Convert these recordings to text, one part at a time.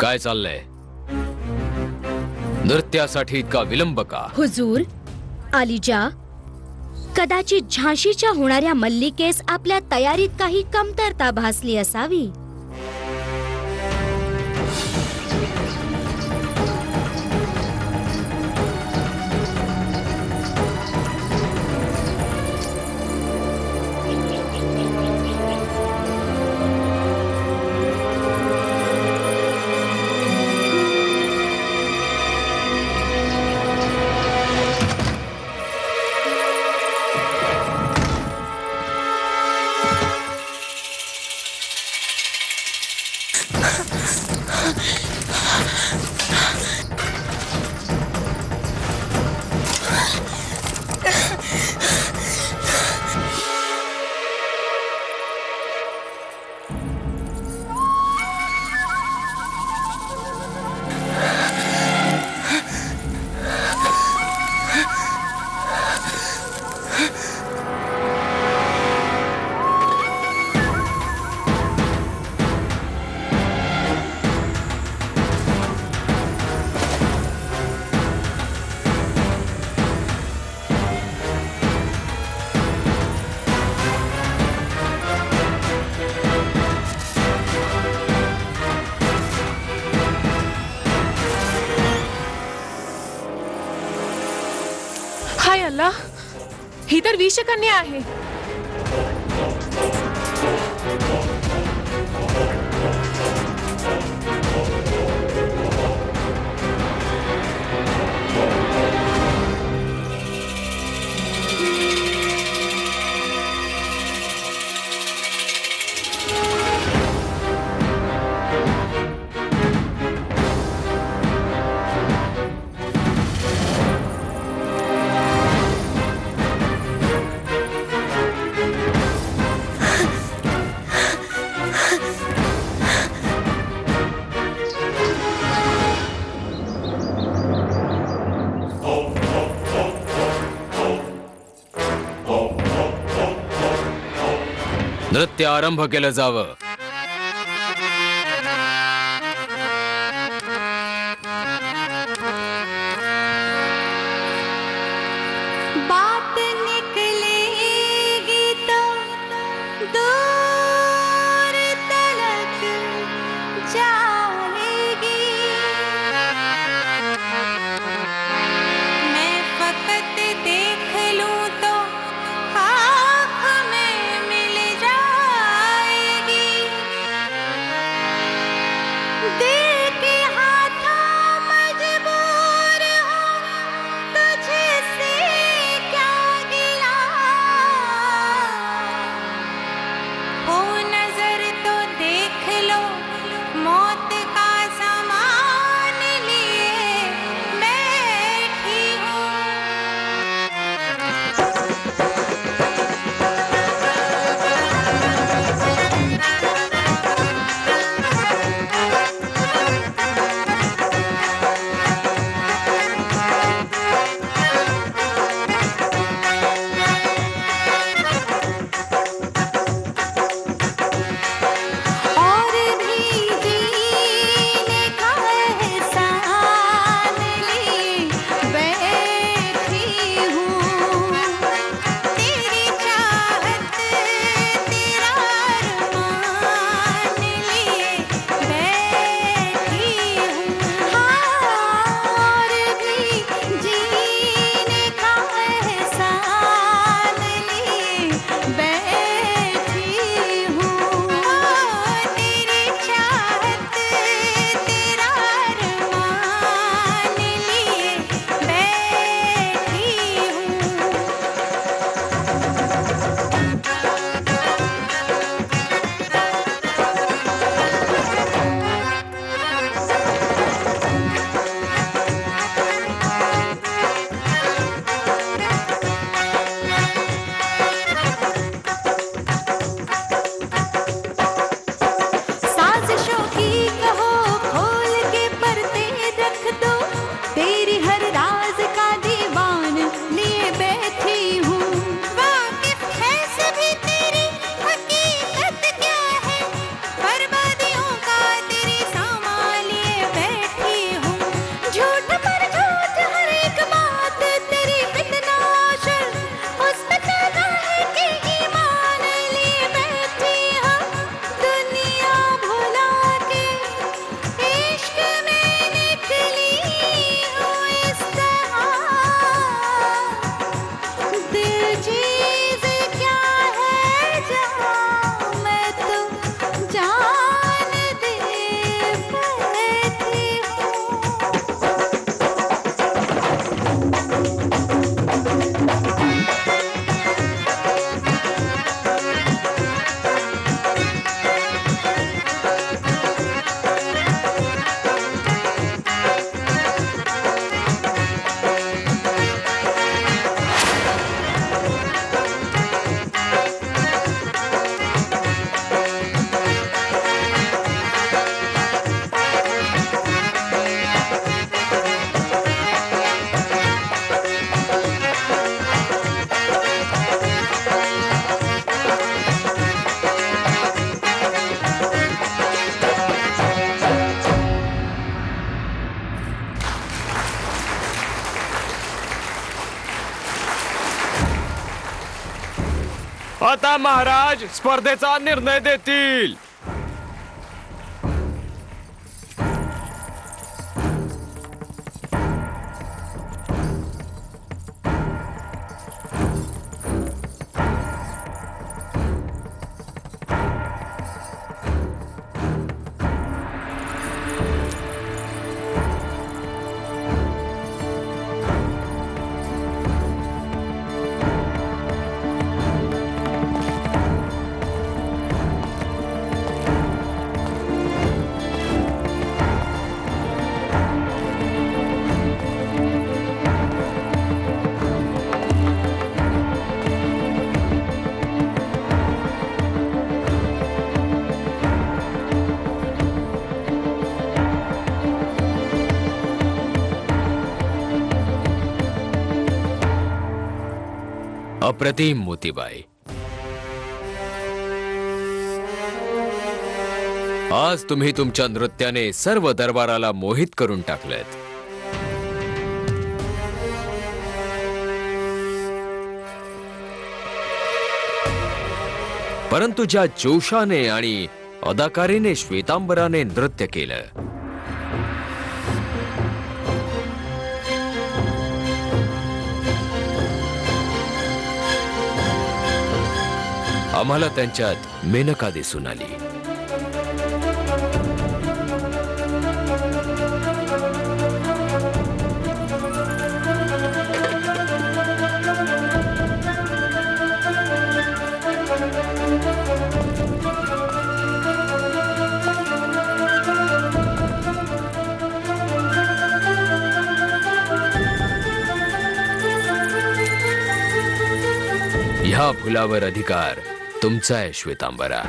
काय चाललंय? नृत्यासाठी इतका विलंब का? हुजूर, आलिजा, कदाचित झाशीच्या होणाऱ्या मल्लिकेस आपल्या तयारीत काही कमतरता भासली असावी. हाय अल्लाह, ही तर विषकन्या आहे. नृत्य आरंभ केलं जावं. बात निकलेगी तो दूर तलक जाएगी. मैं फकत देख लूं तो आँख में मिल जाएगी. आता महाराज स्पर्धेचा निर्णय देतील. अप्रतिम मोतीबाई, आज तुम्ही तुमच्या नृत्याने सर्व दरबाराला मोहित करून टाकलेत. परंतु ज्या जोशाने आणि अदाकारीने श्वेतांबराने नृत्य केलं, आम्हाला त्यांच्यात मेनका दिसून आली. ह्या फुलावर अधिकार तुमचा आहे श्वेतांबरा.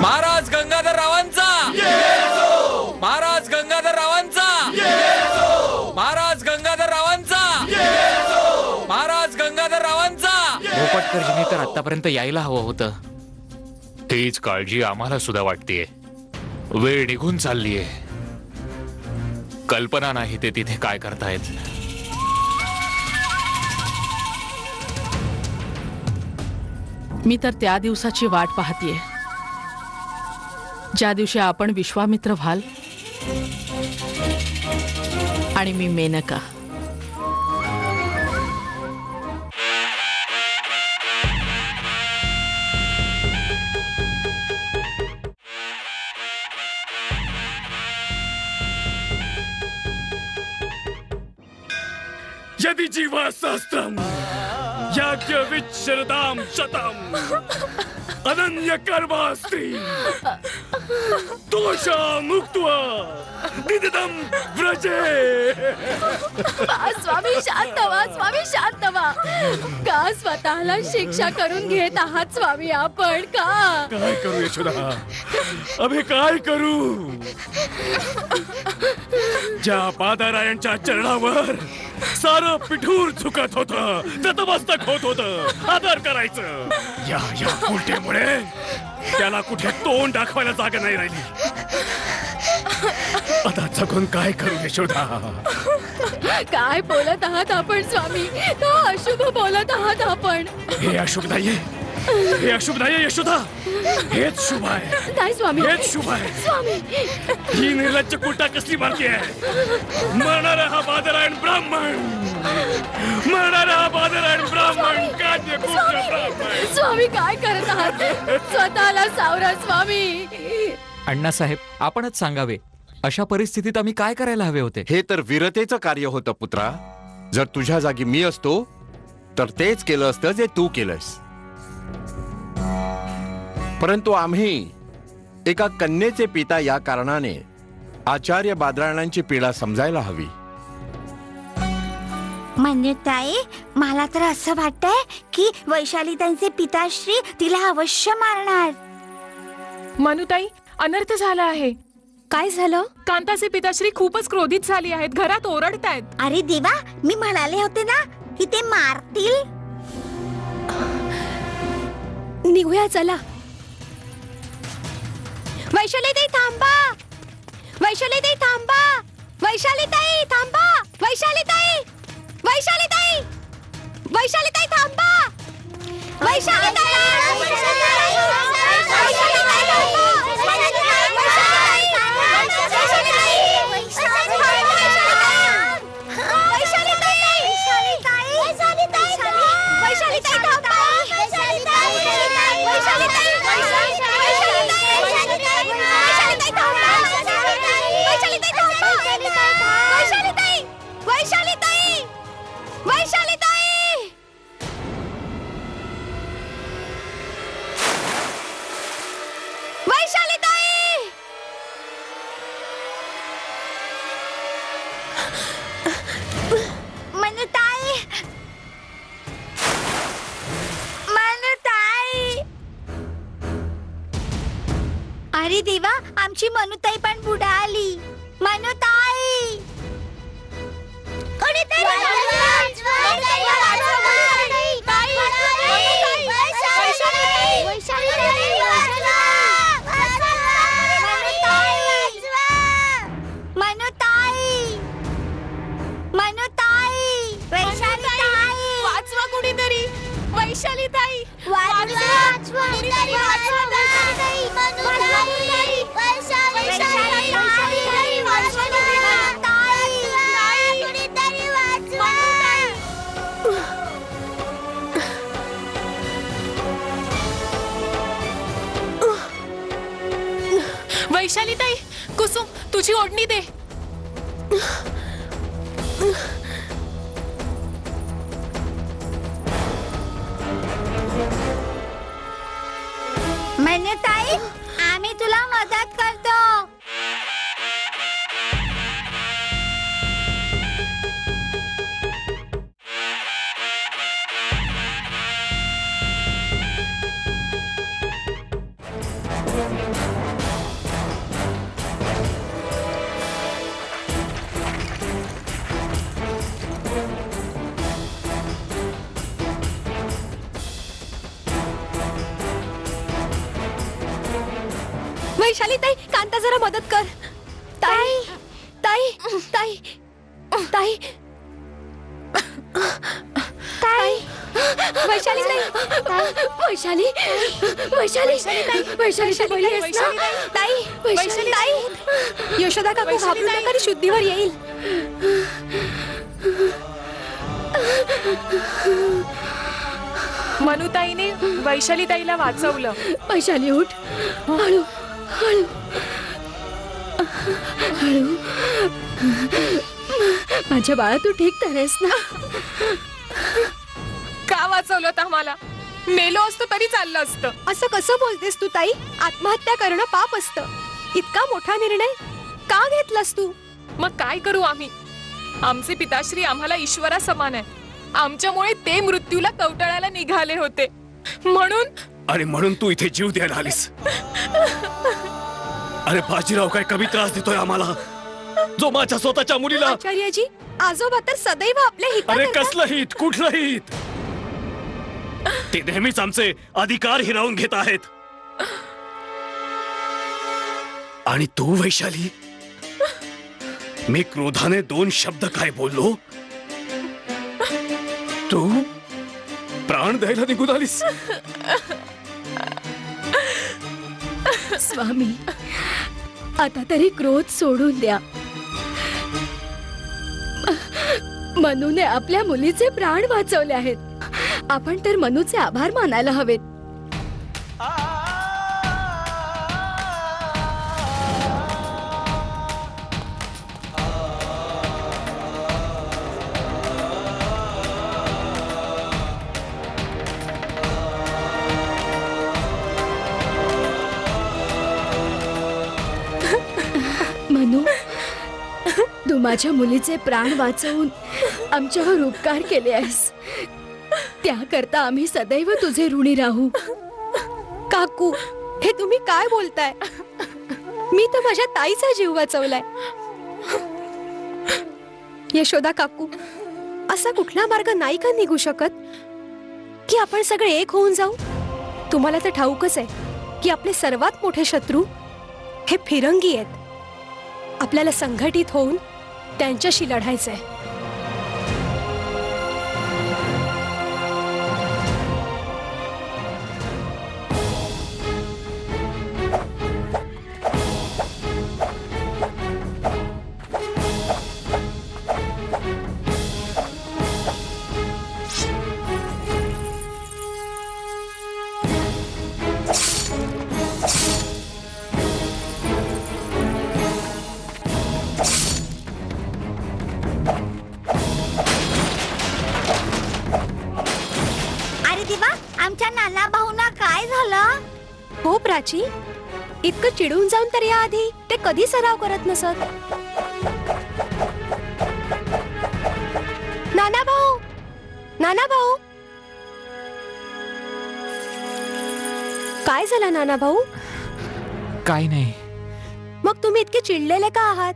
महाराज गंगाधर रावांचा, महाराज गंगाधर रावांचा, महाराज गंगाधर रावांचा, महाराज गंगाधर रावांचा. पोपटकर्जींनी तर आतापर्यंत यायला हवं होतं. तीच काळजी आम्हाला सुद्धा वाटतेय. वेळ निघून चाललीये. कल्पना नाही ते तिथे काय करतायत. मी तर त्या दिवसाची वाट पाहतीये ज्या दिवशी आपण विश्वामित्र व्हाल आणि मी मेनका. यदि जीवा सहस्त्रम याज्ञविच्छरदाम शतम अनन्य कर्मास्त्री दोषा मुक्त्वा दिददम व्रजे. स्वामी शांत व्हा, स्वामी शांत व्हा. का स्वतःला शिक्षा करून घेत आहात स्वामी आपण? का काय करू यशोदा, अभे काय करू? ज्या पादारायणच्या चरणावर सारं पिठूर झुकत होतं, नतमस्तक होत होतं, आदर करायचं. या उलटेमुळे त्याला कुठे तोंड दाखवायला जागा नाही राहिली. आता जगून काय करू यशोदा? काय बोलत आहात आपण स्वामी? का अशुभ बोलत आहात आपण? हे अशुभ नाहीये, हे अशुभ नाहीये यशोदा, हेच शुभ आहे. काय स्वामी? हेच शुभ आहे. स्वामी, ही निर्लज्ज कुलटा कसली मारती आहे? मरणारा हा बादरायण ब्राह्मण, मरणारा हा बादरायण ब्राह्मण, काद्य कुब्ज ब्राह्मण. स्वामी काय करत आहात? स्वतःला सावरा स्वामी. अण्णासाहेब, आपणच सांगावे, अशा परिस्थितीत आम्ही काय करायला हवे होते? हे तर वीरतेचं कार्य होतं पुत्रा. जर तुझ्या जागी मी असतो तर तेच केलं असतं जे तू केलंस. परंतु आम्ही एका कन्येचे पिता या कारणाने आचार्य बादरायणांची पीडा समजायला हवी. मन्यताई, मला तर असं वाटतंय की वैशाली त्यांचे पिताश्री तिला अवश्य मारणार. मनुताई, अनर्थ झाला आहे. काय झालं? कांताचे पिताश्री खूपच क्रोधित झाली आहेत. घरात ओरडतायत. अरे देवा, मी म्हणाले होते ना की ते मारतील. निघूया चला. वैशालीताई थांबा. वैशालीताई थांबा. वैशालीताई थांबा. वैशालीताई. वैशालीताई. वैशालीताई थांबा. वैशालीताई. अरे देवा, आमची मनुताई पण बुडाली. मनुताई, कोणीतरी वाचवा कुणीतरी. वैशालीताई, वैशालीताई, कुसुम, तुझी ओढणी दे. मन्यताई, आम्ही तुला मदत करतो. वैशालीताई, कांता जरा मदत कर. ताई ताई ताई ताई ताई. वैशालीताई. वैशाली. वैशाली. वैशालीची बळी आहेस ना? ताई. वैशाली. ताई. यशोदा काकू घाबरू नका, ती शुद्धीवर येईल. मनुताईने वैशालीताईला वाचवलं. वैशाली उठ. हळू हळू हळू. माझ्या बाळा, तू ठीक तर आहेस ना? का वाचवलं आम्हाला? मेलो असतो तरी चाललं असतं. असं कसं बोलतेस तू ताई? आत्महत्या करणं पाप असतं. इतका मोठा निर्णय का घेतलास तू? मग काय करू आम्ही? आमचे पिताश्री आम्हाला ईश्वरा समान आहे. आमच्यामुळे ते मृत्यूला कवटाळायला निघाले होते. म्हणून तू इथे जीव द्यायला आलीस. अरे बाजीराव काय कमी त्रास देतोय आम्हाला, जो माझ्या स्वतःच्या मुलीला. आचार्यजी, आजोबा तर सदैव आपल्या हितात अरे आहेत ना? कसलं हित, कुठलं हित? ते नेहमीच आमचे अधिकार हिरावून घेत आहेत. आणि तू वैशाली, मी क्रोधाने 2 शब्द काय बोललो, तू प्राण द्यायला निघून आलीस. स्वामी, आता तरी क्रोध सोडून द्या. मनूने आपल्या मुलीचे प्राण वाचवले आहेत. आपण तर मनूचे आभार मानायला हवेत. मनू, तू माझ्या मुलीचे प्राण वाचवून आमच्यावर उपकार केले आहेस, त्याकरता आम्ही सदैव तुझे ऋणी राहू. काकू, हे तुम्ही काय बोलताय? मी तर माझ्या ताईचा जीव वाचवलाय. यशोदा काकू, असा कुठला मार्ग नाही का निघू शकत की आपण सगळे एक होऊन जाऊ? तुम्हाला तर ठाऊकच आहे की आपले सर्वात मोठे शत्रू हे फिरंगी आहेत. आपल्याला संघटित होऊन त्यांच्याशी लढायचंय. अरे देवा, आमच्या नाना भाऊना काय झालं? हो प्राची, इतकं चिडून जाऊन तर याआधी ते कधी सराव करत नसत. नाना भाऊ, नाना भाऊ, काय झालं नाना भाऊ? काय नाही. मग तुम्ही इतके चिडलेले का आहात?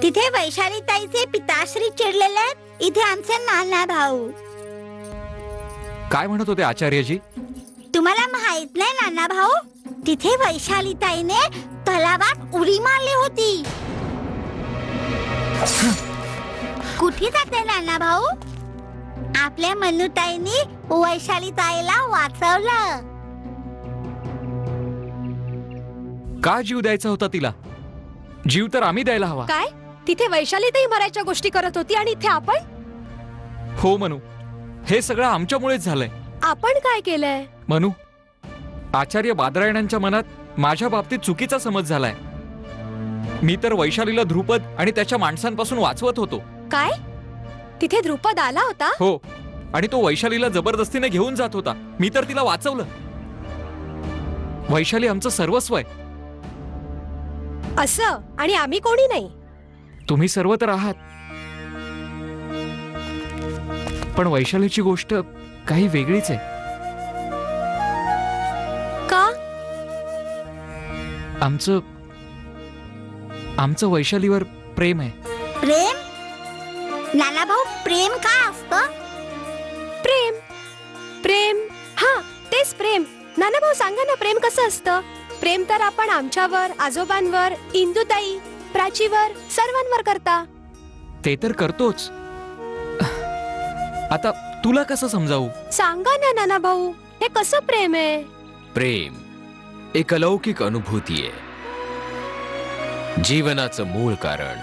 तिथे वैशाली ताईचे पिताश्री चिडलेले आहेत, इथे आमचे नाना भाऊ. काय म्हणत होते आचार्यजी? तुम्हाला माहित नाही नाना भाऊ, तिथे वैशाली ताईने तलावात उडी मारली होती. कुठे जाते नाना भाऊ? आपल्या मनुताईनी वैशाली ताईला वाचवलं. का जीव द्यायचा होता तिला? जीव तर आम्ही द्यायला हवा. काय? तिथे वैशाली ताई मरायच्या गोष्टी करत होती आणि इथे आपण? हो मनू, हे सगळं आमच्यामुळेच झालंय. आपण काय केलंय? मनू, आचार्य बादरायणांच्या मनात माझ्या बाबतीत चुकीचा समज झालाय. मी तर वैशालीला ध्रुपद आणि त्याच्या माणसांपासून वाचवत होतो. काय? तिथे ध्रुपद आला होता? हो, आणि तो वैशालीला जबरदस्तीने घेऊन जात होता. मी तर तिला वाचवलं. वैशाली आमचं सर्वस्व आहे. असं? आणि आम्ही कोणी नाही? तुम्ही सर्व तर आहात, पण वैशालीची गोष्ट काही वेगळीच आहे. का? आमचं वैशालीवर प्रेम आहे. प्रेम? नाना भाऊ, प्रेम काय असतं? प्रेम, प्रेम, हा तेच प्रेम. नाना भाऊ सांगा ना, प्रेम कसं असतं? प्रेम तर आपण आमच्यावर, आजोबांवर, इंदुताई, प्राचीवर, सर्वांवर करता. ते तर करतोच. आता तुला कसं समजावू? सांगा ना नाना भाऊ, हे कसं प्रेम आहे? प्रेम एक अलौकिक अनुभूती आहे, जीवनाचं मूळ कारण.